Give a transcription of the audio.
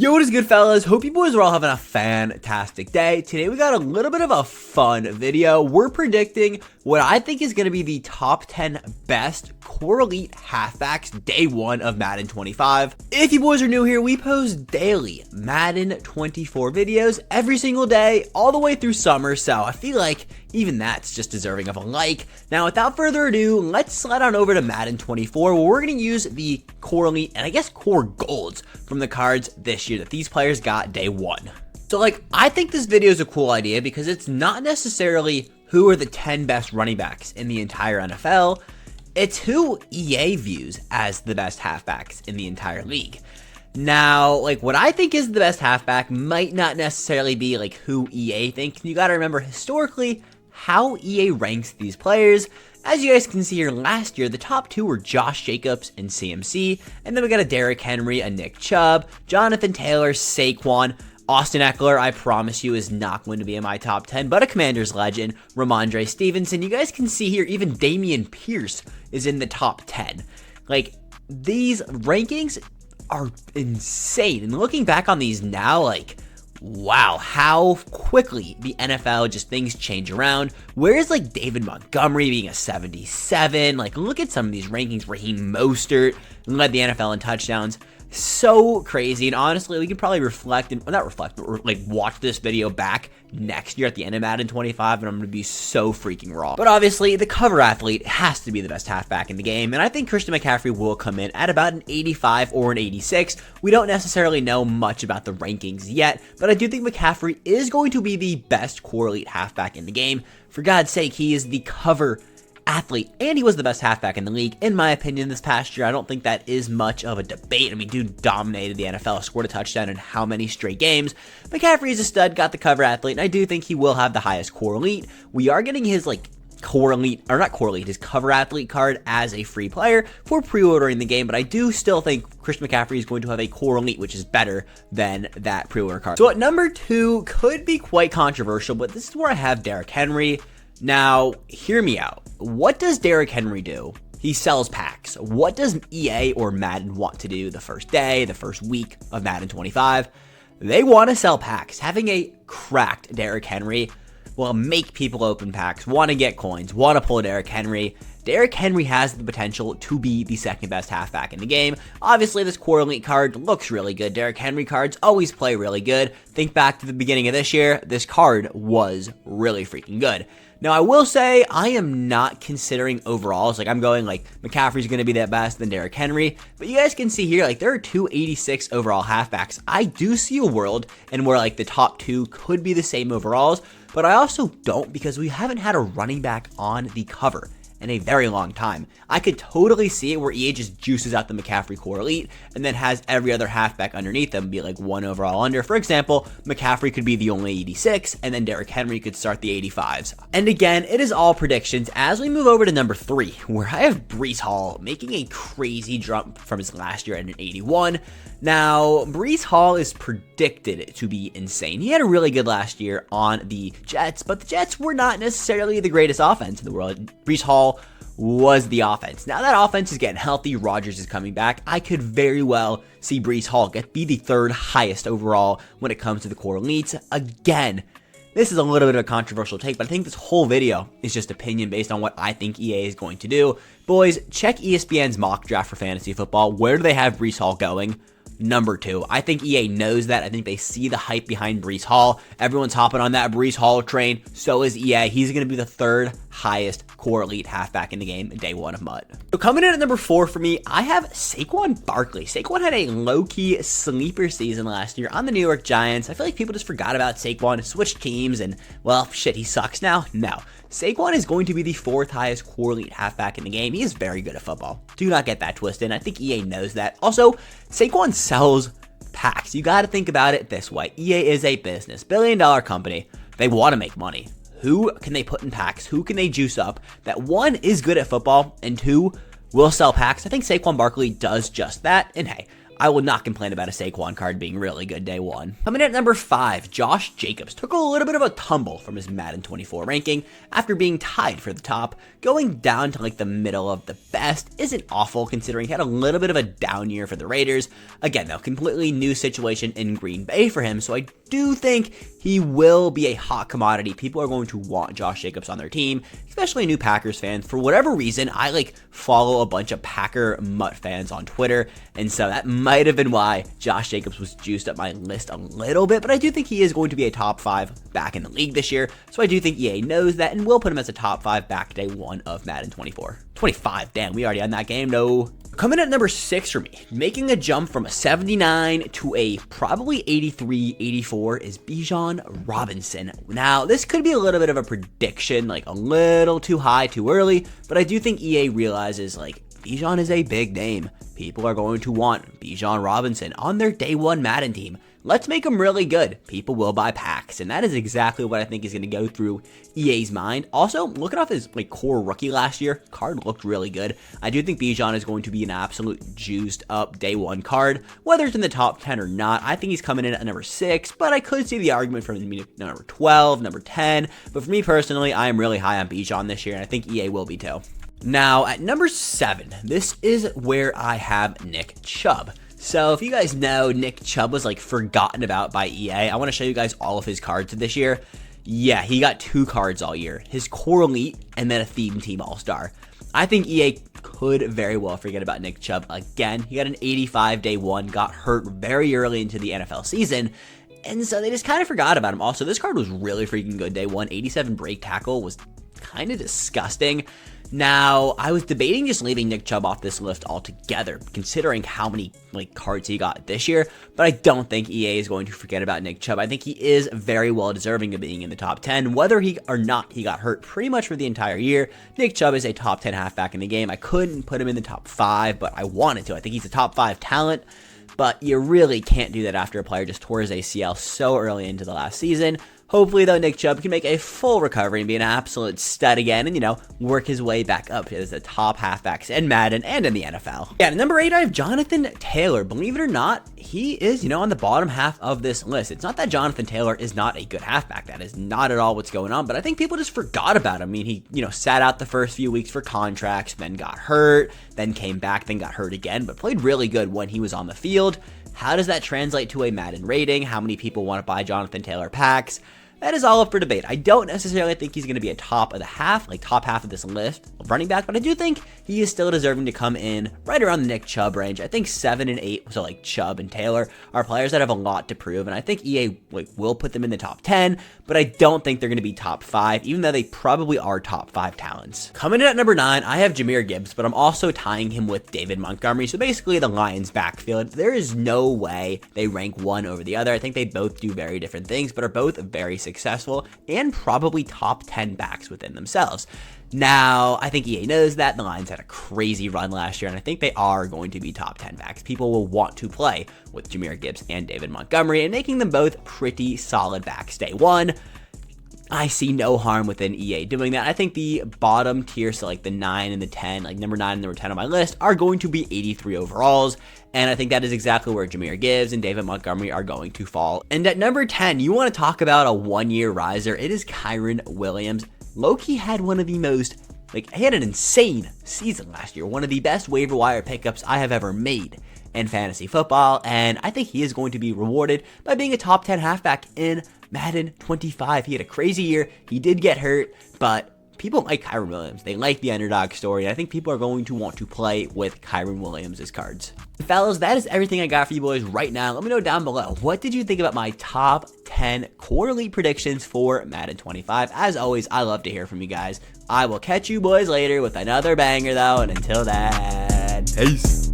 Yo, what is good, fellas? Hope you boys are all having a fantastic day. Today we got a little bit of a fun video. We're predicting what I think is going to be the top 10 best core elite halfbacks day one of Madden 25. If you boys are new here, we post daily Madden 24 videos every single day, all the way through summer, so I feel like even that's just deserving of a like. Now, without further ado, let's slide on over to Madden 24, where we're going to use the core elite and I guess core golds from the cards this year that these players got day one. So I think this video is a cool idea because it's not necessarily who are the 10 best running backs in the entire NFL. It's who EA views as the best halfbacks in the entire league. Now, what I think is the best halfback might not necessarily be who EA thinks. You gotta remember historically how EA ranks these players. As you guys can see here, last year, the top two were Josh Jacobs and CMC, and then we got a Derrick Henry, a Nick Chubb, Jonathan Taylor, Saquon, Austin Eckler, I promise you, is not going to be in my top 10, but a Commanders legend, Ramondre Stevenson. You guys can see here, even Dameon Pierce is in the top 10. These rankings are insane, and looking back on these now, wow, how quickly the NFL just things change around. Where's David Montgomery being a 77? Look at some of these rankings. Raheem Mostert led the NFL in touchdowns. So crazy. And honestly, we can probably reflect, and not reflect, but watch this video back next year at the end of Madden 25, and I'm going to be so freaking wrong. But obviously, the cover athlete has to be the best halfback in the game, and I think Christian McCaffrey will come in at about an 85 or an 86. We don't necessarily know much about the rankings yet, but I do think McCaffrey is going to be the best core elite halfback in the game. For God's sake, he is the cover athlete, and he was the best halfback in the league, in my opinion, this past year. I don't think that is much of a debate. I mean, dude dominated the NFL, scored a touchdown in how many straight games. McCaffrey is a stud, got the cover athlete, and I do think he will have the highest core elite. We are getting his core elite, or not core elite, his cover athlete card as a free player for pre-ordering the game, but I do still think Christian McCaffrey is going to have a core elite, which is better than that pre-order card. So at number 2 could be quite controversial, but this is where I have Derrick Henry. Now, hear me out. What does Derrick Henry do? He sells packs. What does EA or Madden want to do the first day, the first week of Madden 25? They want to sell packs. Having a cracked Derrick Henry will make people open packs, want to get coins, want to pull a Derrick Henry. Derrick Henry has the potential to be the second best halfback in the game. Obviously, this core elite card looks really good. Derrick Henry cards always play really good. Think back to the beginning of this year, this card was really freaking good. Now, I will say, I am not considering overalls. I'm going, McCaffrey's going to be that best than Derrick Henry. But you guys can see here, there are 286 overall halfbacks. I do see a world in where, the top two could be the same overalls. But I also don't, because we haven't had a running back on the cover in a very long time. I could totally see it where EA just juices out the McCaffrey core elite and then has every other halfback underneath them be one overall under. For example, McCaffrey could be the only 86 and then Derrick Henry could start the 85s. And again, it is all predictions as we move over to number 3, where I have Breece Hall making a crazy jump from his last year at an 81. Now, Breece Hall is predicted to be insane. He had a really good last year on the Jets, but the Jets were not necessarily the greatest offense in the world. Breece Hall was the offense. Now that offense is getting healthy, Rodgers is coming back. I could very well see Breece Hall be the third highest overall when it comes to the core elites. Again, this is a little bit of a controversial take, but I think this whole video is just opinion based on what I think EA is going to do. Boys, check ESPN's mock draft for fantasy football. Where do they have Breece Hall going? Number 2. I think EA knows that. I think they see the hype behind Breece Hall. Everyone's hopping on that Breece Hall train. So is EA. He's going to be the third highest core elite halfback in the game day one of MUT. So coming in at number 4 for me, I have Saquon Barkley. Saquon had a low-key sleeper season last year on the New York Giants. I feel like people just forgot about Saquon, switched teams, and, well, shit, he sucks now? No. Saquon is going to be the 4th highest core elite halfback in the game. He is very good at football. Do not get that twisted. I think EA knows that. Also, Saquon sells packs. You got to think about it this way. EA is a business, billion-dollar company. They want to make money. Who can they put in packs? Who can they juice up that, 1, is good at football, and 2, will sell packs? I think Saquon Barkley does just that. And hey, I will not complain about a Saquon card being really good day one. Coming in at number 5, Josh Jacobs took a little bit of a tumble from his Madden 24 ranking after being tied for the top. Going down to like the middle of the best isn't awful considering he had a little bit of a down year for the Raiders. Again though, completely new situation in Green Bay for him, so I do think he will be a hot commodity. People are going to want Josh Jacobs on their team, especially new Packers fans. For whatever reason, I like follow a bunch of Packer Mutt fans on Twitter, and so that might have been why Josh Jacobs was juiced up my list a little bit, but I do think he is going to be a top 5 back in the league this year, so I do think EA knows that and will put him as a top 5 back day 1 of Madden 24. 25, damn, we already on that game, no. Coming at number 6 for me, making a jump from a 79 to a probably 83, 84 is Bijan Robinson. Now, this could be a little bit of a prediction, like a little too high, too early, but I do think EA realizes, like, Bijan is a big name. People are going to want Bijan Robinson on their day 1 Madden team. Let's make him really good. People will buy packs, and that is exactly what I think is going to go through EA's mind. Also, looking off his core rookie last year, card looked really good. I do think Bijan is going to be an absolute juiced up day 1 card, whether it's in the top 10 or not. I think he's coming in at number 6, but I could see the argument from number 12, number 10. But for me personally, I am really high on Bijan this year, and I think EA will be too. Now, at number 7, this is where I have Nick Chubb. So if you guys know, Nick Chubb was like forgotten about by EA. I want to show you guys all of his cards this year. Yeah, he got 2 cards all year. His Core Elite and then a Theme Team All-Star. I think EA could very well forget about Nick Chubb again. He got an 85 day 1, got hurt very early into the NFL season, and so they just kind of forgot about him. Also, this card was really freaking good day 1. 87 break tackle was kind of disgusting. Now, I was debating just leaving Nick Chubb off this list altogether, considering how many cards he got this year, but I don't think EA is going to forget about Nick Chubb. I think he is very well deserving of being in the top 10, whether he or not he got hurt pretty much for the entire year. Nick Chubb is a top 10 halfback in the game. I couldn't put him in the top 5, but I wanted to. I think he's a top 5 talent, but you really can't do that after a player just tore his ACL so early into the last season. Hopefully, though, Nick Chubb can make a full recovery and be an absolute stud again and, work his way back up as the top halfbacks in Madden and in the NFL. Yeah, at number 8, I have Jonathan Taylor. Believe it or not, he is, on the bottom half of this list. It's not that Jonathan Taylor is not a good halfback. That is not at all what's going on, but I think people just forgot about him. I mean, he, sat out the first few weeks for contracts, then got hurt, then came back, then got hurt again, but played really good when he was on the field. How does that translate to a Madden rating? How many people want to buy Jonathan Taylor packs? That is all up for debate. I don't necessarily think he's going to be a top of the half, top half of this list of running back, but I do think he is still deserving to come in right around the Nick Chubb range. I think 7 and 8, so Chubb and Taylor are players that have a lot to prove, and I think EA will put them in the top 10, but I don't think they're going to be top 5, even though they probably are top 5 talents. Coming in at number 9, I have Jamir Gibbs, but I'm also tying him with David Montgomery, so basically the Lions backfield. There is no way they rank one over the other. I think they both do very different things, but are both very successful and probably top 10 backs within themselves. Now, I think EA knows that. The Lions had a crazy run last year, and I think they are going to be top 10 backs. People will want to play with Jamir Gibbs and David Montgomery, and making them both pretty solid backs day 1. I see no harm within EA doing that. I think the bottom tier, so the 9 and the 10, number 9 and number 10 on my list, are going to be 83 overalls. And I think that is exactly where Jamir Gibbs and David Montgomery are going to fall. And at number 10, you want to talk about a one-year riser. It is Kyren Williams. Loki had one of the most, he had an insane season last year. One of the best waiver wire pickups I have ever made in fantasy football. And I think he is going to be rewarded by being a top 10 halfback in Madden 25. He had a crazy year. He did get hurt, but people like Kyren Williams. They like the underdog story. And I think people are going to want to play with Kyren Williams' cards. Fellas, that is everything I got for you boys right now. Let me know down below, what did you think about my top 10 quarterly predictions for Madden 25? As always, I love to hear from you guys. I will catch you boys later with another banger though, and until then, peace.